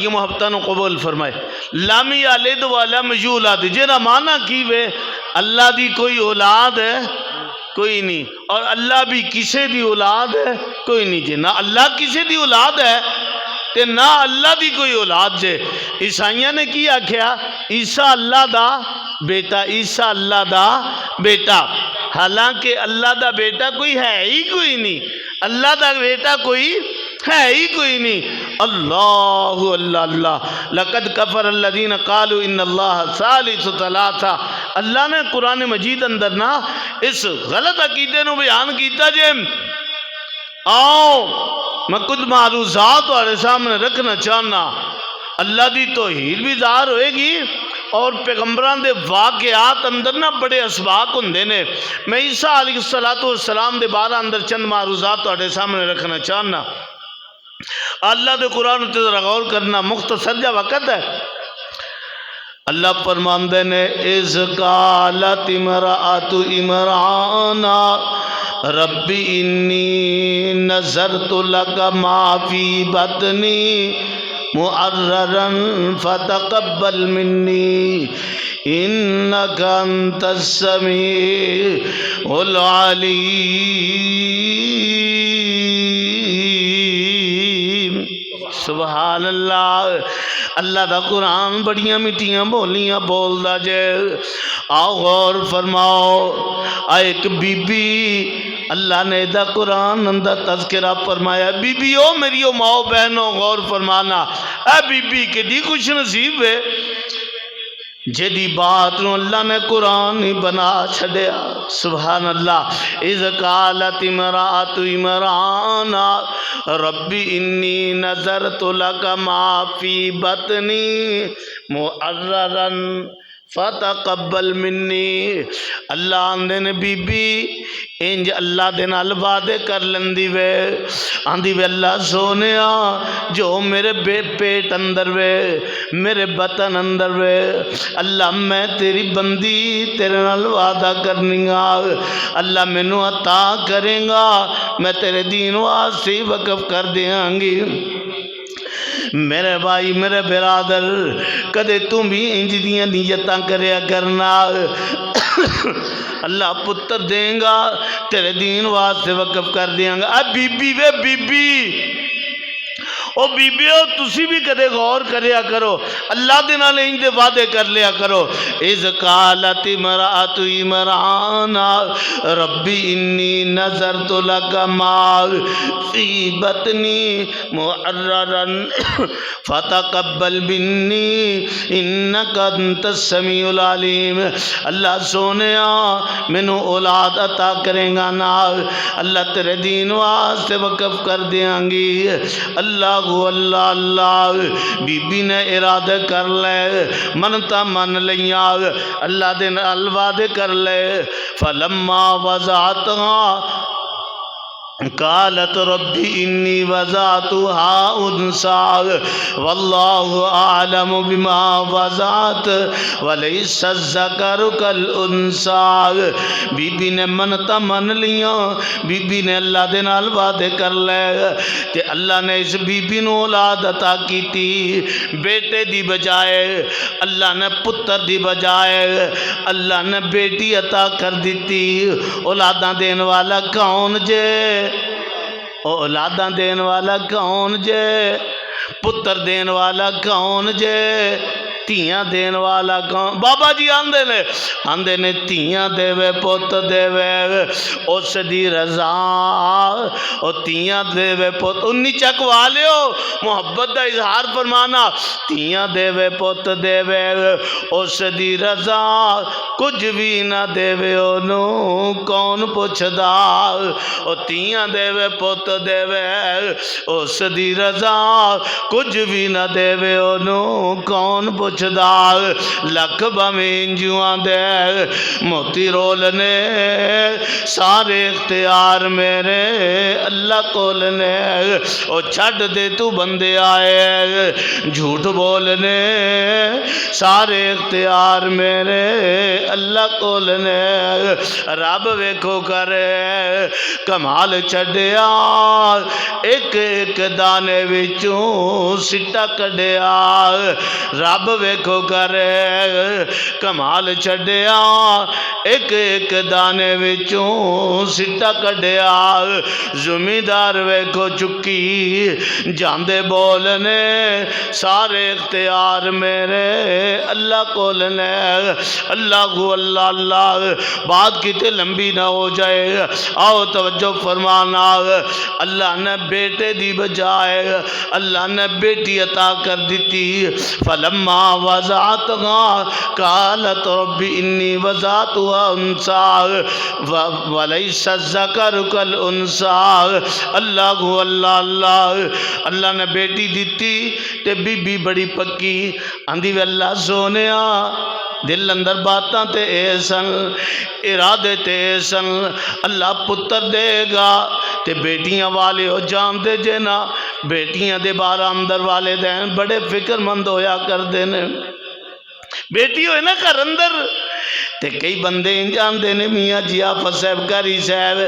یہ محبتوں قبول فرمائے. لم یلد ولم یولد جہاں معنی کی وے اللہ دی کوئی اولاد ہے کوئی نہیں، اور اللہ بھی کسے دی اولاد ہے کوئی نہیں جے. نہ اللہ کسے دی اولاد ہے تے نہ اللہ دی کوئی اولاد جے. عیسائیاں نے کی آکھیا عیسیٰ اللہ دا بیٹا، عیسیٰ اللہ دا بیٹا، حالانکہ اللہ دا بیٹا کوئی ہے ہی کوئی نہیں، اللہ دا بیٹا کوئی ہے ہی کوئی نہیں. اللہ اللہ اللہ لقد کفر الذین قالوا ان اللہ ثالث ثلاثہ. اللہ نے قرآن مجید اندر نا اس غلط عقیدے نو بیان کیتا جے. آؤ میں کچھ معروضات تہاڈے سامنے رکھنا چاہنا. اللہ دی توحید بھی ظاہر ہوئے گی اور پیغمبران دے واقعات اندر نا بڑے اسباق ہوندے نے. میں عیسیٰ علیہ السلام دے بارے اندر چند معروضات تہاڈے سامنے رکھنا چاہنا. اللہ دے قرآن تے ذرا غور کرنا، مختصر جا وقت ہے. اللہ فرماندے نے اذ قالت امرأۃ عمران ربی انی نذرت لک ما فی بطنی محررا فتقبل منی انک انت السمیع العلیم. سبحان اللہ. اللہ دا قرآن بڑیاں مٹیاں بولیاں بولدا جے. آؤ غور فرماؤ. ایک بی بی اللہ نے دا قرآن اندر تذکرہ فرمایا. بی بی او میری او ماؤ بہنوں غور فرمانا. اے بی بی کیڑی خوش نصیب ہے جیدی بات نو اللہ نے قرآن ہی بنا چھڑیا. سبحان اللہ. اذ قالت امرأۃ عمران ربی انی نذرت لک ما فی بطنی محررا فتقبل منی. اللہ آندے نے بی بی انج اللہ دے نال وعدے کر لندی وے. آندی وے اللہ سونیا جو میرے پیٹ اندر وے میرے بطن اندر وے اللہ میں تیری بندی تیرے نال وعدہ کرنی گا. اللہ مینوں عطا کرے گا میں تیرے دین واسطے وقف کر دیاں گی. میرے بھائی میرے برادر کدے تم بھی انج دیاں نیتاں کریا کرنا. اللہ پتر دیں گا تیرے دین واسطے وقف کر دیاں گا. اے بی بی وے بی بی او بی بی او تسی بھی کدے غور کریا کرو اللہ دے نال انج دے وعدے کر لیا کرو. اذ قالت امرأۃ عمران ربی انی نذرت لک ما فی بطنی محررا فتقبل منی انک انت السمیع العلیم. اللہ سونیا مینوں اولاد عطا کرے گا نا اللہ تیرے دین واسطے وقف کر دیاں گی. اللہ اللہ اللہ. بی بی نے ارادہ کر لے منتا من لیا اللہ دے نال وعدے کر لے. فلما وضعتها قالت ربی انی وضعتها انثى واللہ اعلم بما وضعت ولیس الذکر کالانثى. بی بی نے منتا من لیا. بی بی نے اللہ دے نال وعدے کر لے کہ اللہ نے اس بی بی نو اولاد عطا کیتی. بیٹے دی بجائے اللہ نے پتر دی بجائے اللہ نے بیٹی عطا کر دیتی. اولاداں دین والا کون جے؟ اولاداں دین والا کون جے؟ پتر دین والا کون جے؟ تیاں دین والا کون؟ بابا جی آندے نے تیاں دے وے پت دے وے اس دی رضا. او تیاں دے وے پت انی چکوا لیو محبت دا اظہار فرمانا. تیاں دے وے پت دے وے اس دی رضا کچھ بھی نہ دے وے انہوں کون پوچھدا. او تیاں دے وے پت دے وے اس دی رضا کچھ بھی نہ دے وے انہوں کون پوچھدا. پوچھدا لکھ بھویں جواں دے موتی رول نے سارے اختیار میرے اللہ کول نے او چھڈ دے تو بندے آئے جھوٹ بولنے سارے اختیار میرے اللہ کول نے رب ویکھو کرے کمال چھڈیا ایک ایک دانے وچوں سٹا کڈیا رب ویکھو کرے کمال چھڈیا ایک ایک دانے وچوں سٹا کڈیا زمیندار ویکھو چکی جاندے بولنے سارے اختیار میرے اللہ کول نے اللہ اللہ اللہ بات کتے لمبی نہ ہو جائے آؤ توجہ فرمانا اللہ نے بیٹے دی بجائے اللہ نے بیٹی عطا کر دیتی فلما وضعتها قالت رب انی وضعتها انثى وليس الذکر کالانثى اللہ اللہ اللہ اللہ نے بیٹی دیتی تے بی بی بڑی پکی آندھی وے اللہ سونیا دل اندر باتاں تے ایسن ارادے تے ایسن اللہ پتر دے گا تے بیٹیاں والے ہو جان دے جینا بیٹیاں دے بارہ اندر والے دین بڑے فکر مند ہویا کر دینے بیٹی ہوئے نا گھر اندر تے کئی بندے جان دینے میاں جی آفت صاحب کاری صاحب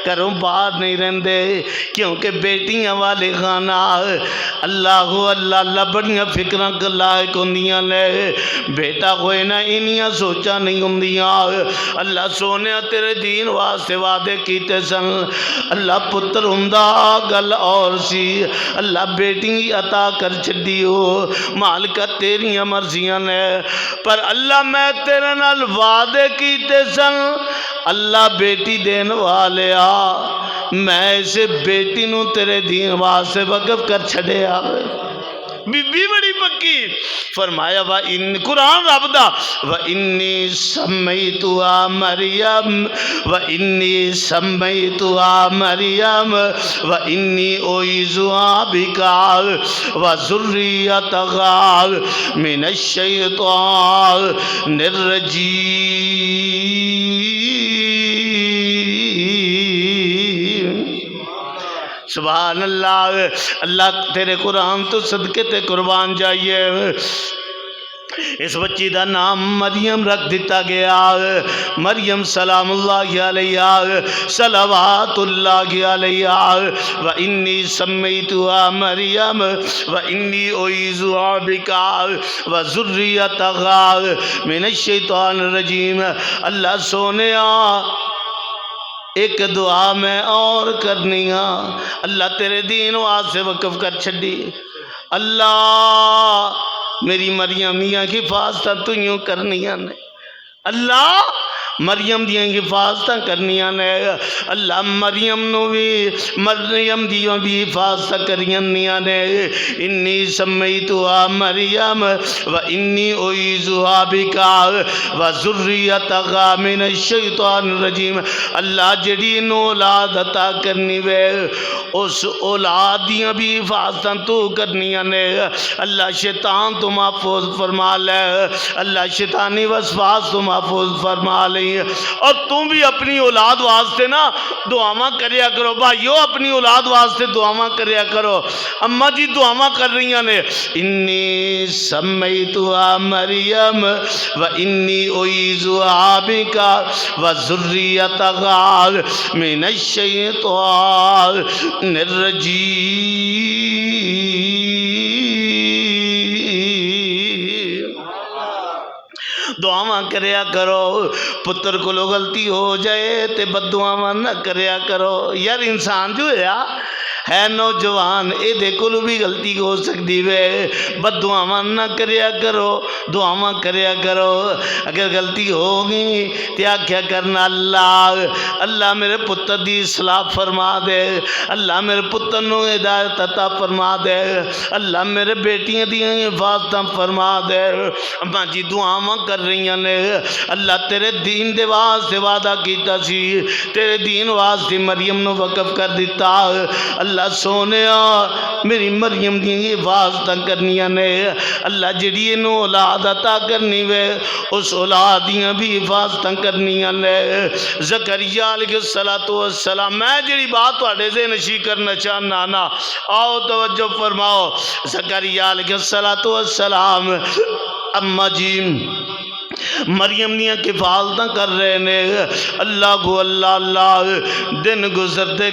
کروں باہر نہیں رہندے کیونکہ بیٹیاں والے خانہ اللہ اللہ اللہ بڑیاں فکراں لائق ہوندیاں لے بیٹا ہوئے نا انیاں سوچا نہیں ہوندیاں اللہ سونے تیرے دین واسطے وعدے کیتے سن اللہ پتر ہوندا گل اور سی اللہ بیٹی عطا کر چھڈیو مالکہ تیریاں مرضیاں نے پر اللہ میں تیرے نال وعدے کیتے سن اللہ بیٹی دین والے میں اسے بیٹی نو تیرے دین واسطے وقف کر چھڑے بی بی بڑی پکی فرمایا قرآن رب دا وَإِنِّي سَمَّيْتُهَا مَرْيَمَ وَإِنِّي سَمَّيْتُهَا مَرْيَمَ وَإِنِّي أُعِيذُهَا بِكَ وَذُرِّيَّتَهَا مِنَ الشَّيْطَانِ الرَّجِيمِ سبحان اللہ اللہ تیرے قرآن تو صدقے تے قربان جائیے اس بچی دا نام مریم رکھ دیتا گیا مریم سلام اللہ علیہ صلوات اللہ علیہ وَإِنِّي سَمَّيْتُهَا مریم وَإِنِّي أُعِيذُهَا بِكَ وَذُرِّيَّتَهَا مِنَ الشَّيْطَانِ الرَّجِيمِ اللہ سونیا ایک دعا میں اور کرنی اللہ تیرے دین واسطے وقف کر چھڈی اللہ میری مریم میاں کی حفاظتاں تو یوں کرنیاں نے اللہ مریم دیاں حفاظتاں کرنیاں نے اللہ مریم نو بھی مریم دیاں بھی حفاظتاں کرنیاں نے انی سمیتها مریم و انی اعیذها بک و ذریتها من الشیطان الرجیم اللہ جڑی نو اولاد عطا کرنی وے اس اولاد دیاں بھی حفاظتاں تو کرنیاں نے اللہ شیطان تو محفوظ فرما لے اللہ شیطانی وسواس تو محفوظ فرما لے اور تم بھی اپنی اولاد واسطے نا دعاواں کریا کرو بھائیو اپنی اولاد واسطے دعاواں کریا کرو اماں جی دعاواں کر رہی نے انی سمیتها مریم و انی اعیذها بک و ذریتها من الشیطان الرجیم دعاواں کریا کرو پتر کو لو غلطی ہو جائے تے بد دعاواں نہ کریا کرو یار انسان جو ہے نوجوان اے دیکھو لو بھی غلطی ہو سکتی وے بد دعاواں نہ کریا کرو دعاواں کریا کرو اگر غلطی ہوگی کیا کیا کرنا اللہ اللہ میرے پتر دی اصلاح فرما دے اللہ میرے پتر نو ہدایت عطا فرما دے اللہ میرے بیٹیاں دی حفاظت فرما دے اماں جی دعاواں کر رہی نے اللہ تیرے دین دے واسطے وعدہ کیتا سی تیرے دین واسطے مریم نو وقف کر دیتا اللہ اللہ سونے میری مریم دی حفاظتاں کرنیاں نے اللہ جڑی انہوں اولاد عطا کرنی وے اس اولاد دیاں بھی حفاظتاں کرنیاں نے زکریا علیہ السلام میں جڑی بات تواڈے ذہن نشی کرنا چاہنا نا آؤ توجہ فرماؤ زکریا علیہ السلام اما جی مریم دیاں کفالتاں کر رہے نے اللہ کو اللہ دن گزرتے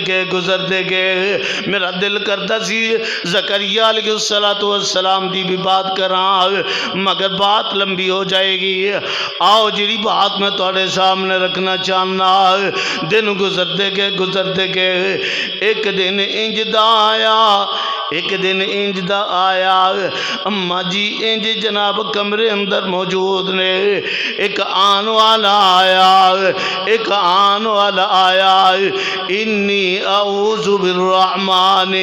گئے میرا دل کرتا سی زکریا علیہ السلام دی بھی بات کراں مگر بات لمبی ہو جائے گی آؤ جڑی بات میں تواڈے سامنے رکھنا چاہنا دن گزرتے گئے ایک دن انج دا آیا اما جی انج جناب کمرے اندر موجود نے ایک آن والا آیا انی اعوذ بالرحمن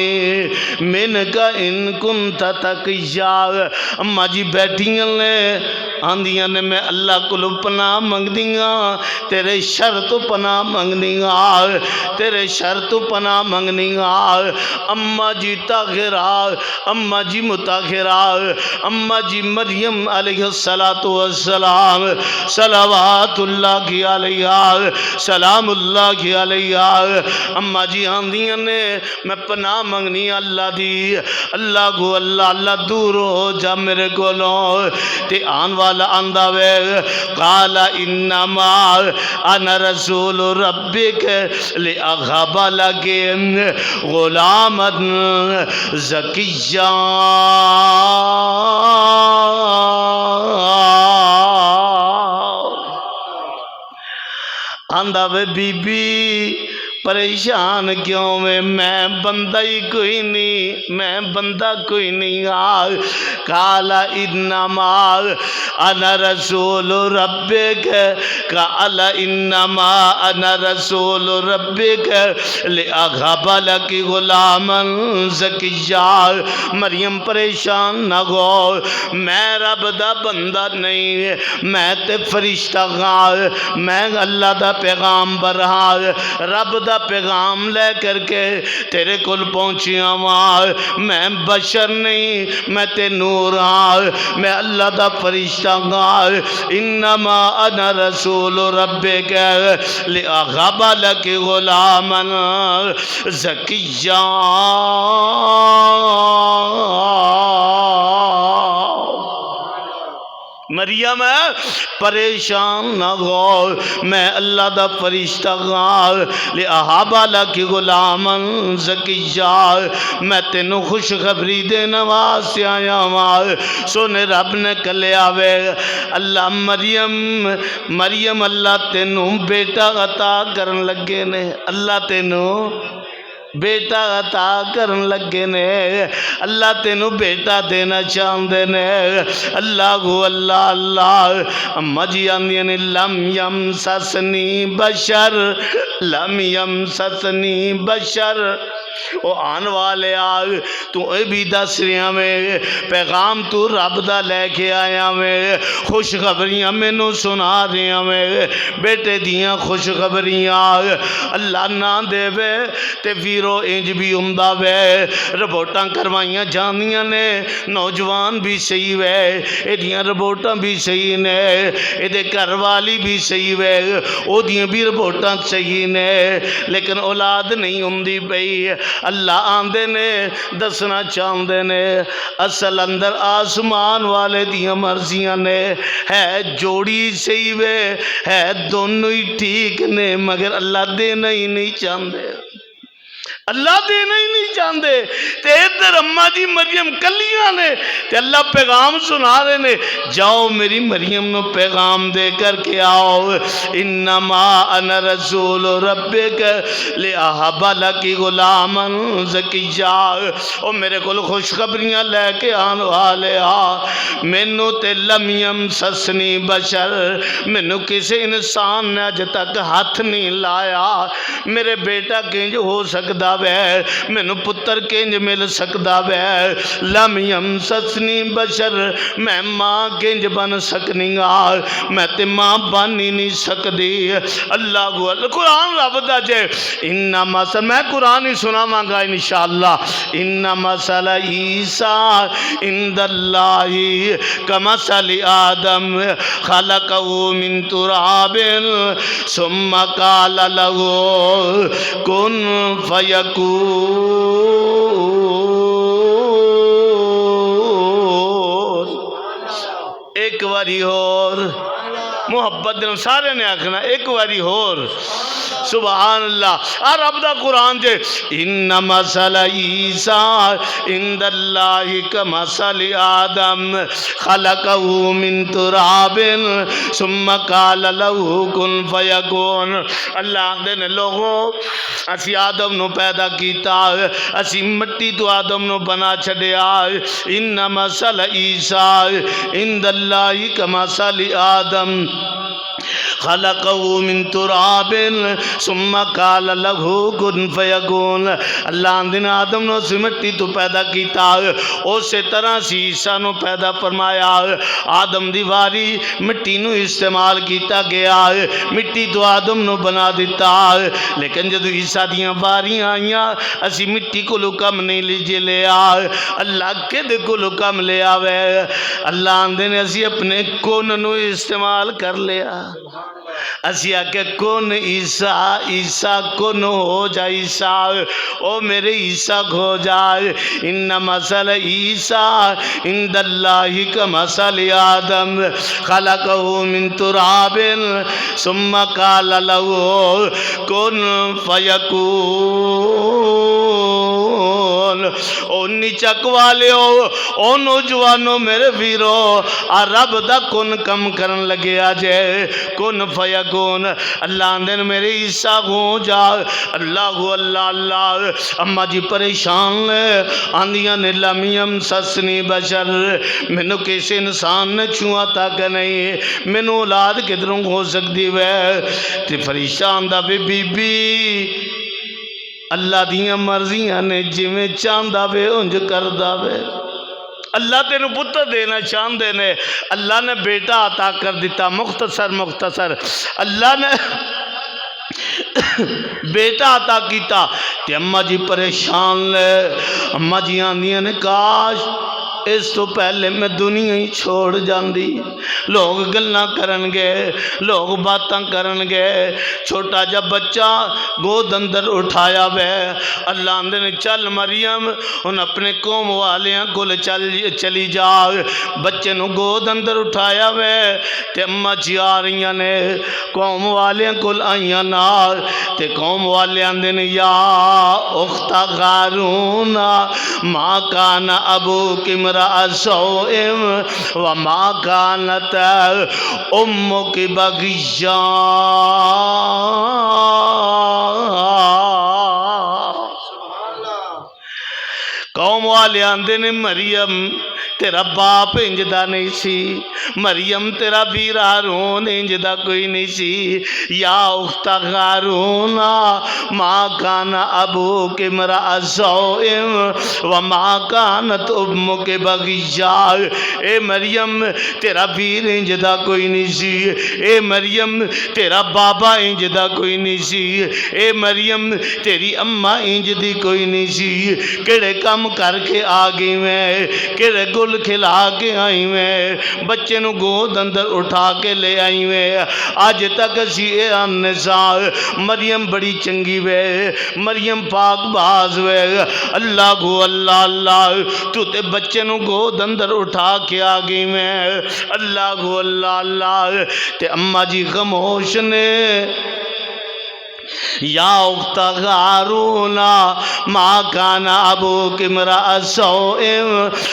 منک ان کنت تقیا اما جی بیٹھیاں نے آندیاں نے میں اللہ کو پناہ منگ دیاں تیرے شر تو پناہ منگ دیاں اما جی طاہرہ اما جی مطہرہ اما جی مریم علیہ السلام صلوات اللہ کی علیہ سلام اللہ کی علیہ اما جی آندیاں نے میں پناہ منگنی اللہ دی اللہ کو اللہ دور ہو جا میرے کولوں تے آن والا آندہ وے قال انما انا رسول ربک لأغب لک غلاما زکیہ آندہ وے بی بی پریشان کیوں میں بندہ ہی کوئی نہیں قال انما انا رسول ربک قال انما انا رسول ربک لأغب لک غلاما زکیہ مریم پریشان نہ ہو میں رب دا بندہ نہیں میں تے فرشتہ ہاں میں اللہ دا پیغام برہا رب دا پیغام لے کر کے تیرے کل پہنچیا ماں میں بشر نہیں میں تے نور ہاں میں اللہ دا فرشتہ ہاں انما انا رسول ربک لأغب لک غلاما زکیہ مریم پریشان نہ ہو میں اللہ دا فرشتہ ہاں لأغب لک غلاما زکیہ میں تینوں خوشخبری دینا واسطے آیا ہاں سونے رب نے کلے آوے اللہ مریم اللہ تینوں بیٹا عطا کرن لگے نے اللہ تینوں بیٹا عطا کرن لگے نے اللہ تینوں بیٹا دینا چاہندے نے اللہ کو اللہ اما جی آندیاں نے لم یمسسنی بشر او آن والے تو اے بھی دس رہا میں پیغام تو رب دا لے کے آیا میں خوشخبریاں میں نو سنا رہا میں بیٹے دیاں خوشخبریاں اللہ نہ دے وے تے ویرو انج بھی امدہ وے رپورٹاں کروائیاں جانیاں نے نوجوان بھی صحیح وے اے دیاں رپورٹاں بھی صحیح نے اے دے گھر والی بھی صحیح وے او دیاں بھی رپورٹاں صحیح نے لیکن اولاد نہیں ہوندی پئی اللہ آندے نے دسنا چاہندے نے اصل اندر آسمان والے دیاں مرضیاں نے ہے جوڑی صحیح وے ہے دونوں ہی ٹھیک نے مگر اللہ دینا ہی نہیں چاہندے اللہ دینا ہی نہیں چاہندے تے ادھر اما جی مریم کلیاں نے تے اللہ پیغام سنا رہے نے جاؤ میری مریم نو پیغام دے کر کے آؤ انما انا رسول ربک لأغب لک غلاما زکیہ او میرے کول خوشخبریاں لے کے آن والے مینوں تے لم یمسسنی بشر، مینوں کسی انسان نے اج تک ہاتھ نہیں لایا، میرے بیٹا کنج ہو سکدا وے، مینوں پتر کنج مل سکدا وے، لم یمسسنی بشر، میں ماں کنج بن سکنی گا، میں تے ماں بن ہی نہیں سکدی۔ اللہ کو قرآن رب دا جے انما میں قرآن ہی سناواں گا انشاءاللہ۔ انما مثل عیسیٰ عند اللہ کمثل آدم خلقہ من تراب ثم قال له کن فیکون۔ ایک واری اور محبت دن سارے نے آکھنا ایک واری اور سبحان اللہ۔ اور رب دا قرآن جے ان مثل عیسیٰ عند اللہ کمثل آدم خلقہ من تراب ثم قال له کن فیکون۔ اللہ دے لوگوں اسی آدم نو پیدا کیتا، اسی مٹی تو آدم نو بنا چھڑیا۔ ان مثل عیسیٰ عند اللہ کمثل آدم خلقہ من تراب ثم قال له کن فیکون۔ اللہ نے آدم نو مٹی تو پیدا کیتا، اسی طرح سی عیسیٰ نو پیدا فرمایا۔ آدم دی واری مٹی نو استعمال کیتا گیا، مٹی تو آدم نو بنا دیتا، لیکن جدو عیسیٰ دیاں واریاں آئیاں اسی مٹی کو کم نہیں لیجے لیا، اللہ کے دے کو کم لے آوے۔ اللہ نے اسی اپنے کون نو استعمال کر لیا، اسی آکے کن عیسیٰ، عیسیٰ کن ہو جا عیسیٰ، او میرے عیسیٰ ہو جائے۔ ان مثل عیسیٰ عند اللہ کمثل آدم خلقہ من تراب ثم قال له کن فیکون۔ او نیچک والے ہو، او نوجوانوں میرے ویرو، رب دا کن کم کرن لگے آجے کن فیکون۔ اللہ اندر میرے عیسیٰ ہو جا۔ اللہ اللہ اللہ۔ اماں جی پریشان لے آندیاں نے لم یمسسنی بشر، مینوں کسی انسان نے چھوا تک نہیں، مینوں اولاد کدھروں ہو سکتی وے؟ تے پریشان دا بی بی اللہ دیاں مرضیاں نے جویں چاہندا وے انج کردا وے۔ اللہ تینوں پتر دینا چاہندے نے، اللہ نے بیٹا عطا کر دیتا۔ مختصر اللہ نے بیٹا عطا کیتا تے اماں جی پریشان لے۔ اماں جی آندیاں نے کاش اس تو پہلے میں دنیا ہی چھوڑ جاندی، لوگ گلاں کرن گے، لوگ باتاں کرن گے۔ چھوٹا جا بچہ گود اندر اٹھایا وے، اللہ نے چل مریم ان اپنے قوم والیاں کول چلی جا۔ بچے نو گود اندر اٹھایا وے تے اماں جی آ رہیاں نے قوم والیاں کول آئیاں نال تے قوم والیاں نے یا اخت ہارون ما کان ابوک امرأ سوء وما کانت امک بغیہ۔ قوم والے آندے نے مریم تیرا باپ انجدہ نہیں سی، مریم تیرا ویر ہارون انجدہ کوئی نہیں سی۔ یا اخت ہارون ما کان ابوک امرأ سوء وما کانت امک بغیہ۔ اے مریم تیرا ویر انجدہ کوئی نہیں سی، اے مریم تیرا بابا انجدہ کوئی نہیں سی، اے مریم تیری اماں انجدی کوئی نہیں سی۔ کیڑے کم کر کے آگئی میں، کیڑے گل کھلا کے آئی میں، بچے نو گود اندر اٹھا کے لے آئی میں۔ آج تک اسی اے النساء مریم بڑی چنگی وے، مریم پاک باز وے۔ اللہ گو اللہ اللہ، تو تے بچے نو گود اندر اٹھا کے آگئی میں۔ اللہ گو اللہ اللہ، تے اماں جی خاموش نے۔ یا اخت ہارون ما کان ابوک امرأ سوء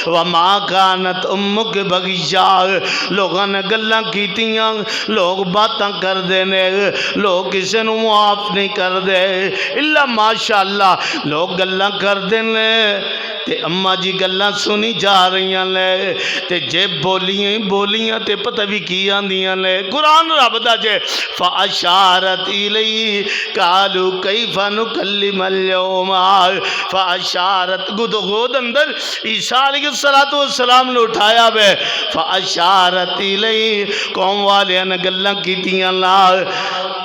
وما کانت امک بغیہ۔ لوگاں نے گلاں کیتیاں، لوگ باتاں کر دے نے، لوگ کسے نو معاف نہیں کر دے، اللہ ماشاءاللہ لوگ گلاں کر دے نے تے اما جی گلاں سنی جا رہی نے تے جے بولیاں تے پتہ بھی کی آندیاں نے قرآن رب دا جے فاشارت الی قالوا کیف نکلم اليوم فاشارت گود اندر عیسیٰ علیہ السلام نے اٹھایا بے فاشارت الی قوم والے نے گلاں کیتیاں لا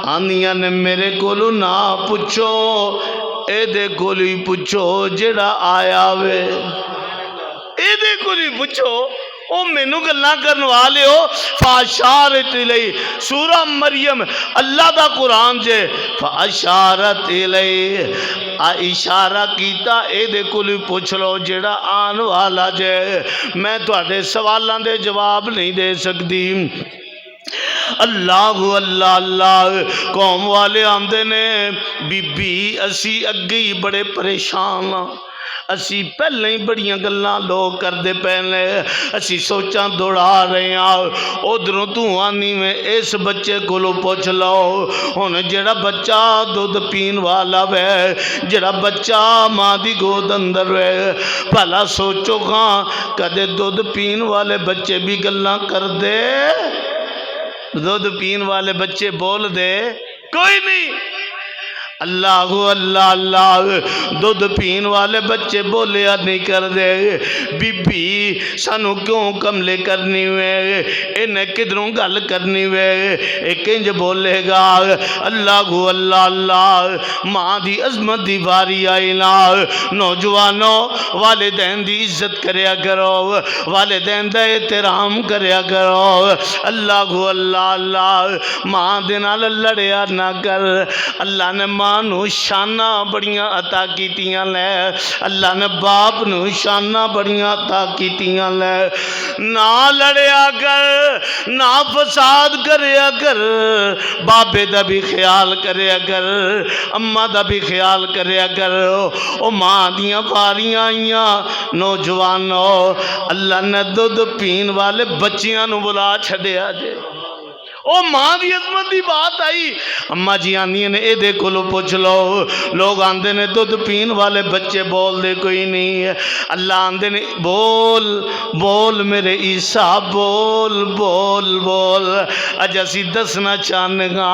آندیاں نے میرے کولو نہ پوچھو اے دے کولو ہی پوچھو جڑا آیا وے اے دے کولو ہی پوچھو او مینو گلاں کرن والے ہو فاشارت الی سورہ مریم اللہ دا قرآن جے فاشارت الی اشارہ کیتا اے دے کولو پوچھ لو جڑا آن والا جے میں تواڈے سوالاں دے جواب نہیں دے سکدی اللہ اللہ اللہ قوم والے آندے نے بی بی اسی اگے ہی بڑے پریشان ہاں اسی پہلے ہی بڑیاں گلاں لوگ کردے پہلے اسی سوچاں دوڑا رہے ہیں ادھروں تو آنی میں اس بچے کو لو پوچھ لو ہن جڑا بچہ دودھ پین والا وے جڑا بچہ ماں دی گود اندر وے بھلا سوچو گاں کدے دودھ پین والے بچے بھی گلاں کر دے دودھ پین والے بچے بول دے کوئی نہیں اللہ اللہ اللہ دودھ پین والے بچے بولیا نہیں کر دے بی بی سانو کیوں کملے کرنی وے انہیں کدھروں گل کرنی وے ایک انج بولے گا اللہ اللہ اللہ ماں دی عظمت دی باری آئی نا نوجوانوں والدین دی عزت کریا کرو والدین دا احترام کریا کرو اللہ اللہ اللہ ماں دے نال لڑیا نہ کر اللہ نے ماں نو شانہ بڑیاں عطا کیتیاں لے اللہ نے باپ نو شانہ بڑیاں عطا کیتیاں لے نہ لڑیا کر نہ فساد کریا کر بابے دا بھی خیال کریا کر اماں دا بھی خیال کریا کر او ماں دیاں باریاں آئیاں نوجوانوں اللہ نے دودھ پین والے بچیاں نو بلا چھڑیا جے او ماں دی عظمت دی بات آئی اماں جی آندی نے اے دے کولو پوچھ لو لوگ آندے نے دودھ پین والے بچے بول دے کوئی نہیں اللہ آندے نے بول بول میرے عیسیٰ بول بول بول اج اسی دسنا چاہنے گا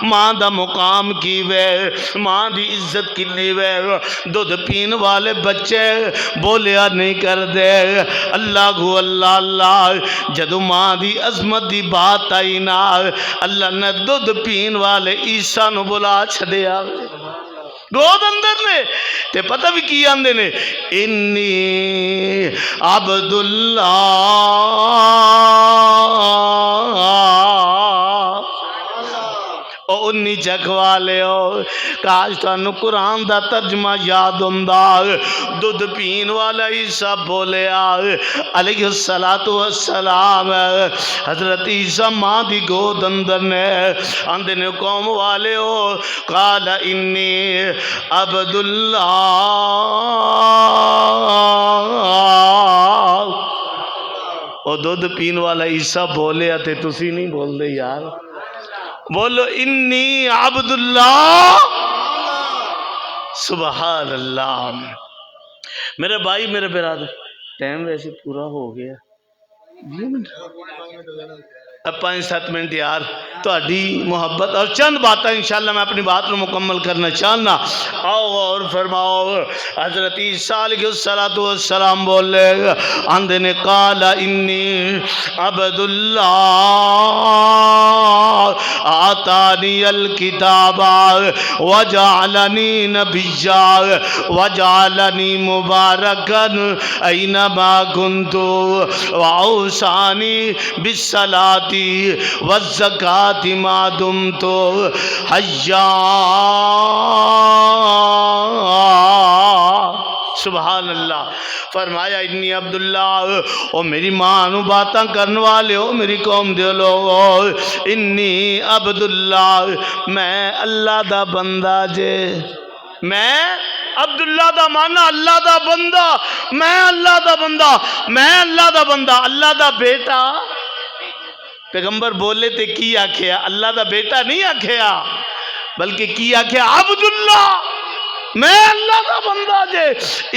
ماں دا مقام کی وے ماں دی عزت کنی وے دودھ پین والے بچے بولیا نہیں کر دے اللہ اللہ اللہ جدو ماں دی عظمت دی بات آئی نا اللہ نے دودھ پین والے عیسیٰ نو بلا چھڑیا گود اندر نے تے پتہ بھی کی آندے نے انی عبداللہ او انی چک والے ہو کاش تانوں قرآن دا ترجمہ یاد ہوندا دودھ پین والا عیسیٰ بولیا علیہ السلام حضرت عیسیٰ ماں دی گود اندر نے آندے نے قوم والے ہو قال انی عبداللہ او دودھ پین والا عیسیٰ بولیا تے تسی نہیں بول دے یار بولو انی عبداللہ سبحان اللہ میرے بھائی میرے برادر ٹائم ویسے پورا ہو گیا 20 منٹ اب 5-7 منٹ یار تہاڈی محبت اور چند باتیں انشاءاللہ میں اپنی بات کو مکمل کرنا چاہنا آؤ اور فرماؤ حضرت عیسیٰ علیہ السلام بولے آندے نے قال انی عبداللہ آتانی الکتاب وجعلنی نبیا وجعلنی مبارکا اینما کنت واوصانی بالصلاۃ والزکاۃ ما دمت حیا سبحان اللہ فرمایا انی عبداللہ او میری ماں نو باتاں کرن والے ہو میری قوم دے لوگو انی عبداللہ میں اللہ دا بندہ جے میں عبداللہ دا مانا اللہ دا بندہ میں اللہ دا بندہ میں اللہ دا بندہ اللہ دا بیٹا پیغمبر بولے تے کی آکھیا اللہ دا بیٹا نہیں آکھیا بلکہ کی آکھیا عبداللہ میں اللہ دا بندہ جے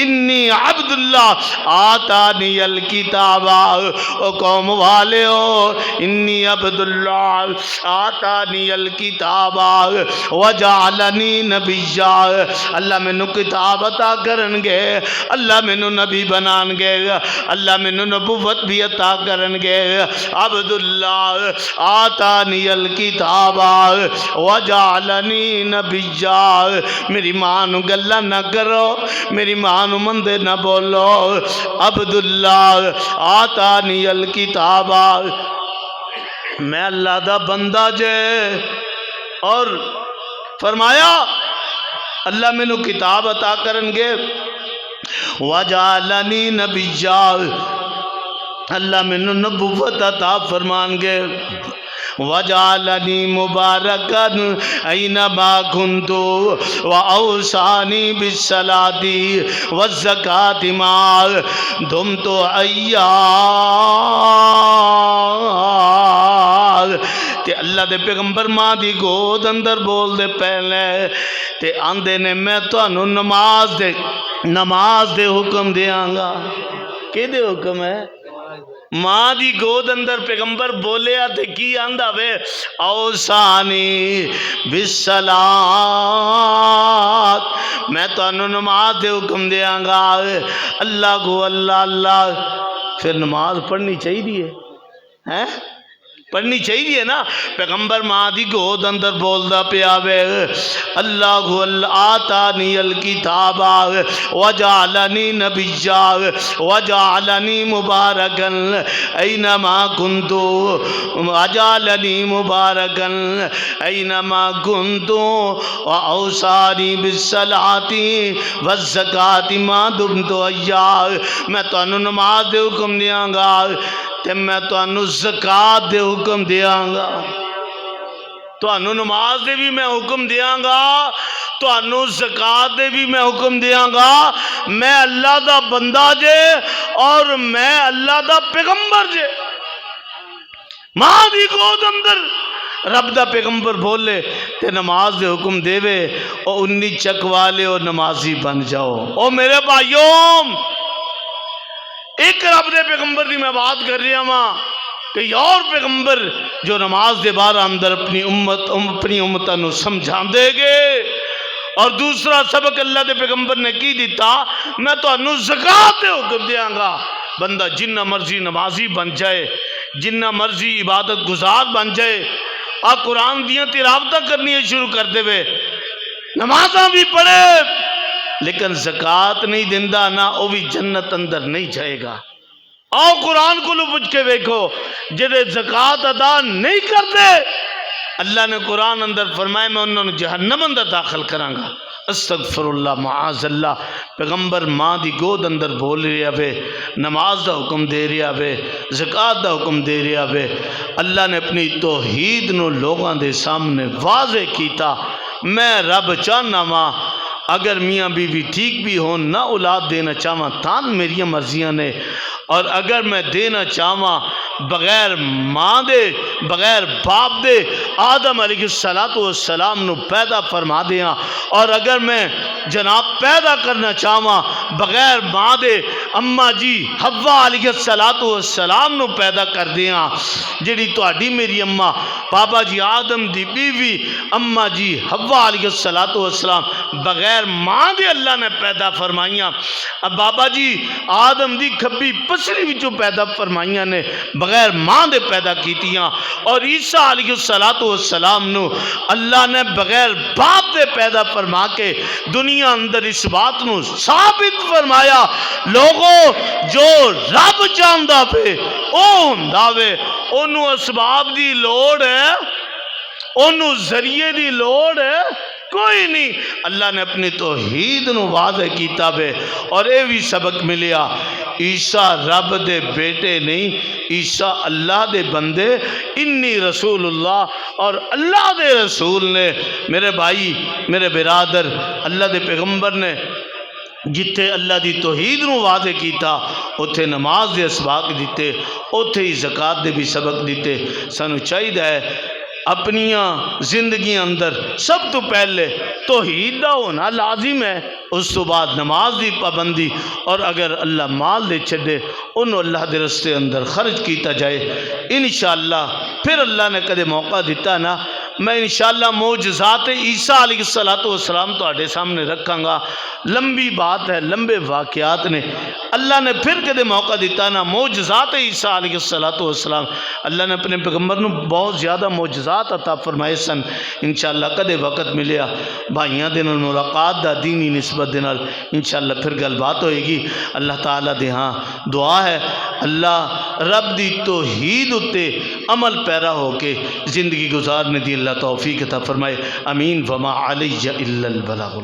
انی عبداللہ آتانی الکتاب او قوم والے ہو انی عبداللہ آتانی الکتاب وجعلنی نبیا اللہ مینوں کتاب عطا کرن گے اللہ مینوں نبی بنان گے اللہ مینوں نبوت بھی عطا کرن گے عبداللہ آتانی الکتاب وجعلنی نبیا میری ماں نو گلہ نہ کرو میری ماں نو مندے نہ بولو عبداللہ آتانی الکتاب میں اللہ دا بندہ جے اور فرمایا اللہ میں نو کتاب عطا کرن گے وجعلنی نبیا اللہ میں نو نبوت عطا فرمان گے وجعلنی مبارکن اینما کنتو واوصانی بالصلاۃ والزکاۃ ما دمت حیا تے اللہ دے پیغمبر ماں دی گود اندر بول دے پہلے تے آندے نے میں تانوں نماز دے حکم دیاں گا کہ دے حکم ہے ماں دی گود اندر پیغمبر بولیا تے کی آندا وے اوصانی بالصلاۃ میں تانوں نماز دے حکم دیاں گا اللہ کو اللہ اللہ پھر نماز پڑھنی چاہیے ہیں پڑھنی چاہیے نا پیغمبر ماں دی گود اندر بولدا پیا وے اللہ آتانی الکتاب وجعلنی نبیا وجعلنی مبارکن اینما کنت وجعلنی مبارکن اینما کنت واوصانی بالصلاۃ والزکاۃ ما دمت حیا میں تانوں نماز دے حکم دیاں گا تے میں تانوں زکات دے حکم دیاں گا تانوں نماز دے بھی میں حکم دیاں گا تانوں زکات دے بھی میں حکم دیاں گا میں اللہ دا بندہ جے اور میں اللہ دا پیغمبر جے ماں دی گود اندر رب دا پیغمبر بولے تے نماز دے حکم دے وے او انی چک والے او نمازی بن جاؤ او میرے بھائیوں ایک رب دے پیغمبر دی میں بات کر رہا ہوں کہ اور پیغمبر جو نماز دے بارے اندر اپنی امتاں نو سمجھا دے گے اور دوسرا سبق اللہ دے پیغمبر نے کی دیتا میں تو انو زکات دے حکم دیاں گا بندہ جنہ مرضی نمازی بن جائے جنہ مرضی عبادت گزار بن جائے آ قرآن دیاں تلاوتاں کرنی شروع کر دے وے نمازاں بھی پڑھے لیکن زکات نہیں دیندہ نہ او بھی جنت اندر نہیں جائے گا آؤ قرآن کو لو پوچھ کے ویکھو جدے زکات ادا نہیں کر دے اللہ نے قرآن اندر فرمائے میں انہوں نے جہنم اندر داخل کروں گا استغفر اللہ معاذ اللہ پیغمبر ماں دی گود اندر بول رہا وے نماز دا حکم دے رہا وے زکات دا حکم دے رہا وے اللہ نے اپنی توحید نو لوگاں دے سامنے واضح کیتا میں رب چاہنا ماں اگر میاں بیوی ٹھیک بھی ہوں نہ اولاد دینا چاہواں تان میری مرضیاں نے اور اگر میں دینا چاہواں بغیر ماں دے بغیر باپ دے آدم علیہ السلام نو پیدا فرما دیاں اور اگر میں جناب پیدا کرنا چاہواں بغیر ماں دے اماں جی حوا علیہ السلام نو پیدا کر دیاں جڑی تہاڈی میری اماں بابا جی آدم دی بیوی اماں جی حوا علیہ السلام بغیر ماں دے اللہ نے پیدا فرمائیاں اب بابا جی آدم دی کھبی پسلی وچوں پیدا فرمائیاں نے بغیر ماں دے پیدا کیتیاں اور عیسیٰ علیہ السلام نو اللہ نے بغیر باپ دے پیدا فرما کے دنیا اندر اس بات نو ثابت فرمایا لوگوں جو رب چاہندا پہ او ہوندا وے اونوں اسباب دی لوڑ ہے اونوں ذریعے دی لوڑ ہے کوئی نہیں اللہ نے اپنی توحید نو واضح کیتا بے اور اے بھی سبق ملیا عیسیٰ رب دے بیٹے نہیں عیسیٰ اللہ دے بندے انی رسول اللہ اور اللہ دے رسول نے میرے بھائی میرے برادر اللہ دے پیغمبر نے جتھے اللہ دی توحید نو واضح کیتا اتھے نماز دے اسباق دیتے اتھے ہی زکات دے بھی سبق دیتے سانو چاہیے ہے اپنیاں زندگی اندر سب تو پہلے توحید دا ہونا لازم ہے، اس تو بعد نماز دی پابندی، اور اگر اللہ مال دے چھڑے انہوں اللہ دے رستے اندر خرچ کیتا جائے انشاءاللہ پھر اللہ نے کدے موقع دیتا نا میں انشاءاللہ معجزات عیسیٰ علیہ السلام تواڈے سامنے رکھاں گا۔ لمبی بات ہے، لمبے واقعات نے، اللہ نے پھر کدے موقع دیتا نا معجزات عیسیٰ علیہ السلام، اللہ نے اپنے پیغمبر نو بہت زیادہ معجزات عطا فرمائے سن۔ انشاءاللہ کدے وقت ملیا بھائیاں دے نال ملاقات دا دینی نسبت دے نال انشاءاللہ پھر گل بات ہوئے گی۔ اللہ تعالیٰ دے ہاں دعا ہے اللہ رب دی توحید اتے عمل پیرا ہو کے زندگی گزارنے دی اللہ توفیق عطا فرمائے، امین۔ وما علی الا البلاغ۔